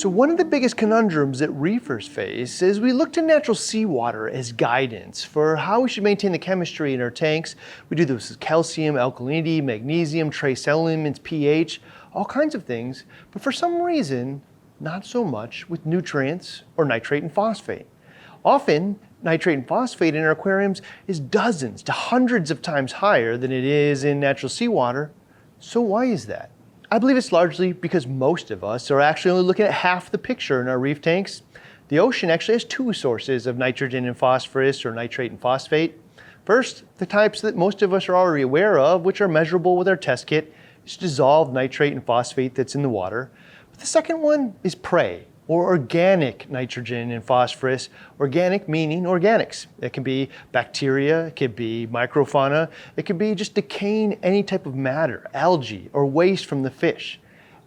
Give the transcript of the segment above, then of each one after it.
So one of the biggest conundrums that reefers face is we look to natural seawater as guidance for how we should maintain the chemistry in our tanks. We do this with calcium, alkalinity, magnesium, trace elements, pH, all kinds of things, but for some reason, not so much with nutrients or nitrate and phosphate. Often, nitrate and phosphate in our aquariums is dozens to hundreds of times higher than it is in natural seawater. So why is that? I believe it's largely because most of us are actually only looking at half the picture in our reef tanks. The ocean actually has two sources of nitrogen and phosphorus, or nitrate and phosphate. First, the types that most of us are already aware of, which are measurable with our test kit, is dissolved nitrate and phosphate that's in the water. But the second one is prey, or organic nitrogen and phosphorus. Organic meaning organics. It can be bacteria, it could be microfauna, it could be just decaying any type of matter, algae, or waste from the fish.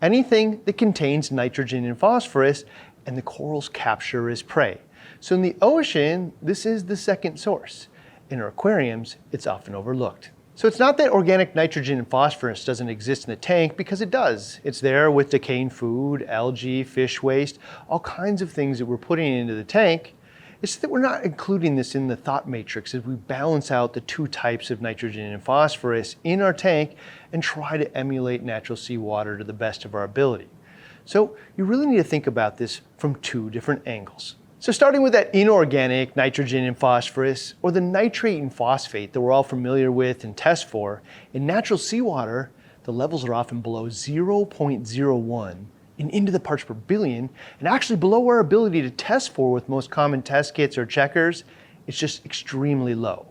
Anything that contains nitrogen and phosphorus, and the corals capture as prey. So in the ocean, this is the second source. In our aquariums, it's often overlooked. So it's not that organic nitrogen and phosphorus doesn't exist in the tank, because it does. It's there with decaying food, algae, fish waste, all kinds of things that we're putting into the tank. It's that we're not including this in the thought matrix as we balance out the two types of nitrogen and phosphorus in our tank and try to emulate natural seawater to the best of our ability. So you really need to think about this from two different angles. So starting with that inorganic nitrogen and phosphorus, or the nitrate and phosphate that we're all familiar with and test for, in natural seawater, the levels are often below 0.01 and into the parts per billion, and actually below our ability to test for with most common test kits or checkers. It's just extremely low.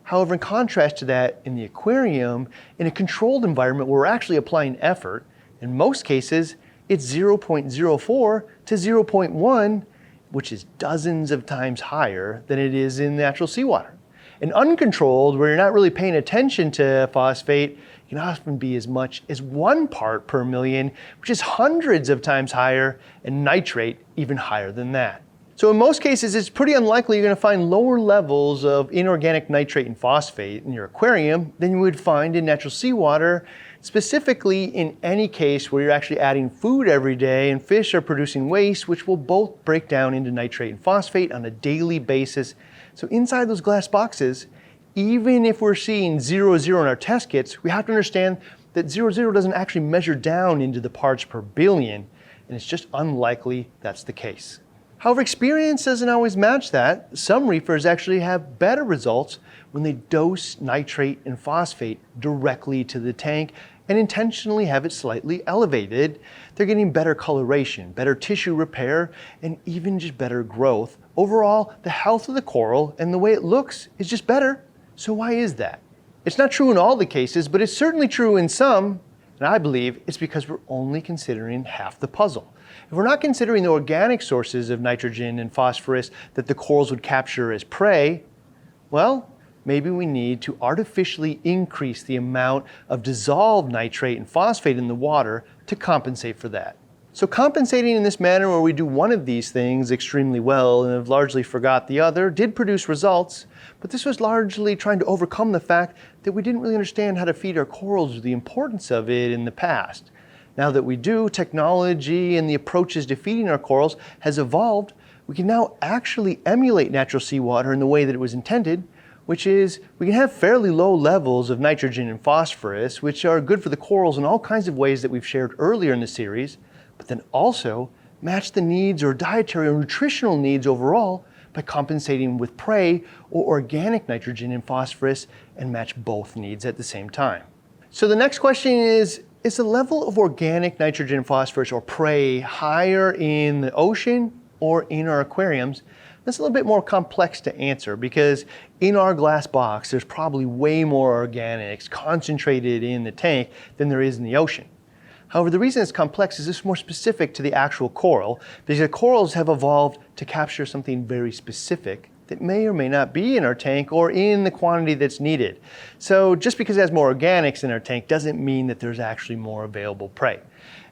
However, in contrast to that, in the aquarium, in a controlled environment where we're actually applying effort, in most cases, it's 0.04 to 0.1, which is dozens of times higher than it is in natural seawater. And uncontrolled, where you're not really paying attention to phosphate, can often be as much as 1 part per million, which is hundreds of times higher, and nitrate even higher than that. So in most cases, it's pretty unlikely you're going to find lower levels of inorganic nitrate and phosphate in your aquarium than you would find in natural seawater, specifically in any case where you're actually adding food every day and fish are producing waste, which will both break down into nitrate and phosphate on a daily basis. So inside those glass boxes, even if we're seeing 0,0 in our test kits, we have to understand that 0,0 doesn't actually measure down into the parts per billion, and it's just unlikely that's the case. However, experience doesn't always match that. Some reefers actually have better results when they dose nitrate and phosphate directly to the tank and intentionally have it slightly elevated. They're getting better coloration, better tissue repair, and even just better growth. Overall, the health of the coral and the way it looks is just better. So why is that? It's not true in all the cases, but it's certainly true in some, and I believe it's because we're only considering half the puzzle. If we're not considering the organic sources of nitrogen and phosphorus that the corals would capture as prey, well, maybe we need to artificially increase the amount of dissolved nitrate and phosphate in the water to compensate for that. So compensating in this manner, where we do one of these things extremely well and have largely forgot the other, did produce results, but this was largely trying to overcome the fact that we didn't really understand how to feed our corals or the importance of it in the past. Now that we do, technology and the approaches to feeding our corals has evolved. We can now actually emulate natural seawater in the way that it was intended, which is we can have fairly low levels of nitrogen and phosphorus, which are good for the corals in all kinds of ways that we've shared earlier in the series, but then also match the needs or dietary or nutritional needs overall by compensating with prey or organic nitrogen and phosphorus, and match both needs at the same time. So the next question is the level of organic nitrogen and phosphorus or prey higher in the ocean or in our aquariums? That's a little bit more complex to answer, because in our glass box, there's probably way more organics concentrated in the tank than there is in the ocean. However, the reason it's complex is it's more specific to the actual coral, because the corals have evolved to capture something very specific that may or may not be in our tank or in the quantity that's needed. So just because it has more organics in our tank doesn't mean that there's actually more available prey.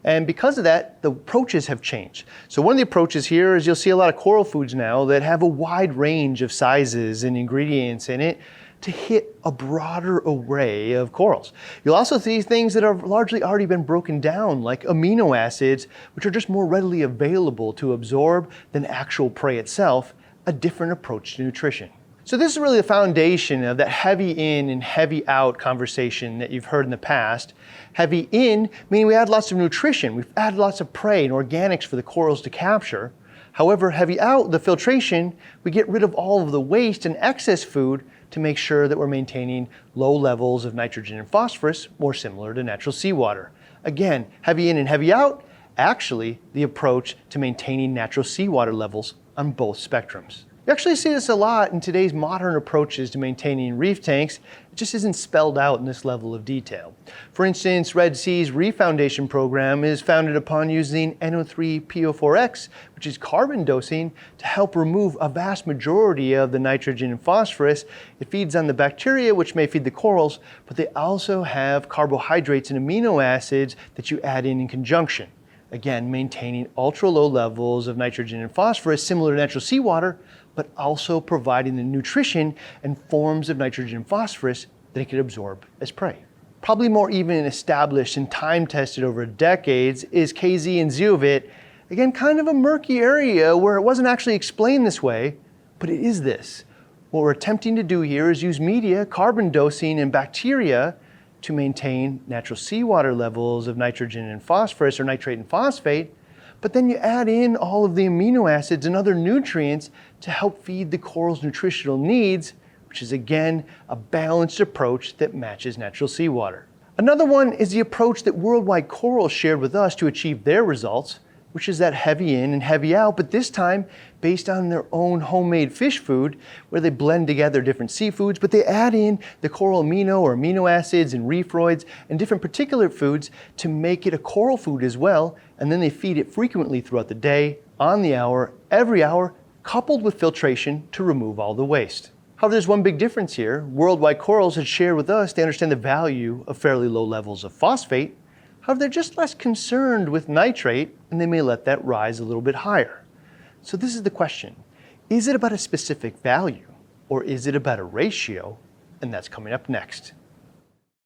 And because of that, the approaches have changed. So one of the approaches here is you'll see a lot of coral foods now that have a wide range of sizes and ingredients in it to hit a broader array of corals. You'll also see things that have largely already been broken down, like amino acids, which are just more readily available to absorb than actual prey itself, a different approach to nutrition. So this is really the foundation of that heavy in and heavy out conversation that you've heard in the past. Heavy in, meaning we add lots of nutrition, we've added lots of prey and organics for the corals to capture. However, heavy out, the filtration, we get rid of all of the waste and excess food to make sure that we're maintaining low levels of nitrogen and phosphorus, more similar to natural seawater. Again, heavy in and heavy out, actually the approach to maintaining natural seawater levels on both spectrums. You actually see this a lot in today's modern approaches to maintaining reef tanks. It just isn't spelled out in this level of detail. For instance, Red Sea's Reef Foundation program is founded upon using NO3PO4X, which is carbon dosing, to help remove a vast majority of the nitrogen and phosphorus. It feeds on the bacteria, which may feed the corals, but they also have carbohydrates and amino acids that you add in conjunction. Again, maintaining ultra low levels of nitrogen and phosphorus similar to natural seawater, but also providing the nutrition and forms of nitrogen and phosphorus that it could absorb as prey. Probably more even established and time tested over decades is KZ and zeovit. Again, kind of a murky area where it wasn't actually explained this way, but it is this. What we're attempting to do here is use media, carbon dosing, and bacteria to maintain natural seawater levels of nitrogen and phosphorus or nitrate and phosphate, but then you add in all of the amino acids and other nutrients to help feed the coral's nutritional needs, which is again a balanced approach that matches natural seawater. Another one is the approach that Worldwide Coral shared with us to achieve their results, which is that heavy in and heavy out, but this time based on their own homemade fish food, where they blend together different seafoods, but they add in the coral amino or amino acids and reefroids and different particulate foods to make it a coral food as well, and then they feed it frequently throughout the day, on the hour, every hour, coupled with filtration to remove all the waste. However, there's one big difference here. Worldwide Corals had shared with us they understand the value of fairly low levels of phosphate. However, they're just less concerned with nitrate, and they may let that rise a little bit higher. So this is the question. Is it about a specific value, or is it about a ratio? And that's coming up next.